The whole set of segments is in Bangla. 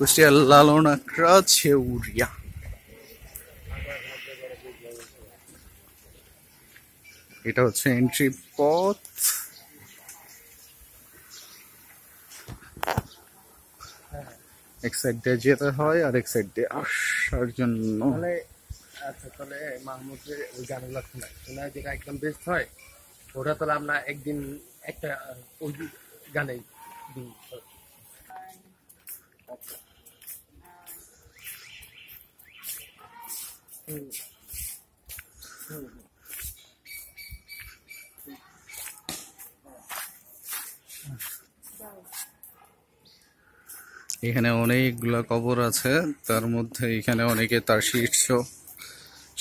কুষ্টিয়ার লালন আকরা ছেউরিয়া। এটা হচ্ছে এন্ট্রি পথ। এক সাইড দিয়ে যেতে হয় আর এক সাইড দিয়ে আসার জন্য। আচ্ছা, তাহলে মাহমুদের ওই গানগুলো শোনায় যেটা একদম বেস্ট হয়, ওটা তাহলে আমরা একদিন একটা ওই গানেই দিই। আচ্ছা। হুম হুম এখানে অনেকগুলা কবর আছে, তার মধ্যে এখানে অনেকে তার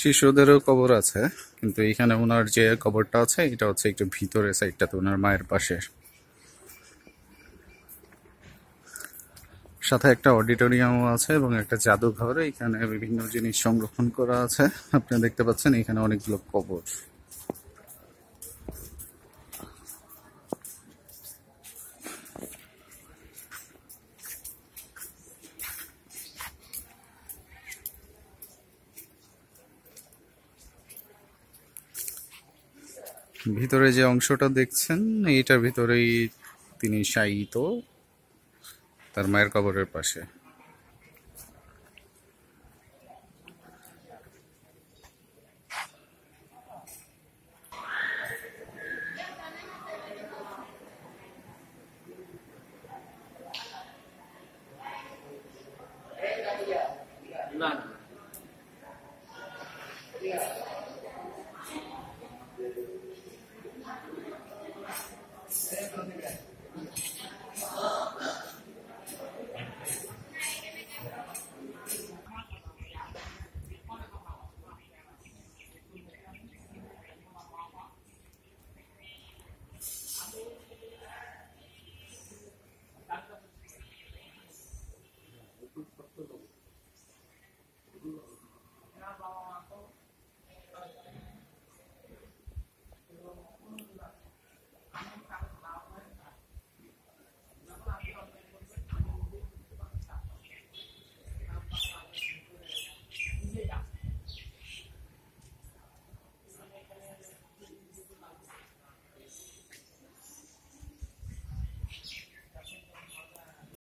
শিশুদেরও কবর আছে, কিন্তু এখানে ওনার যে কবরটা আছে এটা হচ্ছে একটু ভিতরে সাইডটাতে ওনার মায়ের পাশে। সাথে একটা অডিটোরিয়ামও আছে এবং একটা জাদুঘর। এখানে বিভিন্ন জিনিস সংরক্ষণ করা আছে। আপনি দেখতে পাচ্ছেন এখানে অনেকগুলো কবর। ভিতরে যে অংশটা দেখছেন এইটার ভিতরেই তিনি শায়িত, তার মায়ের কবরের পাশে।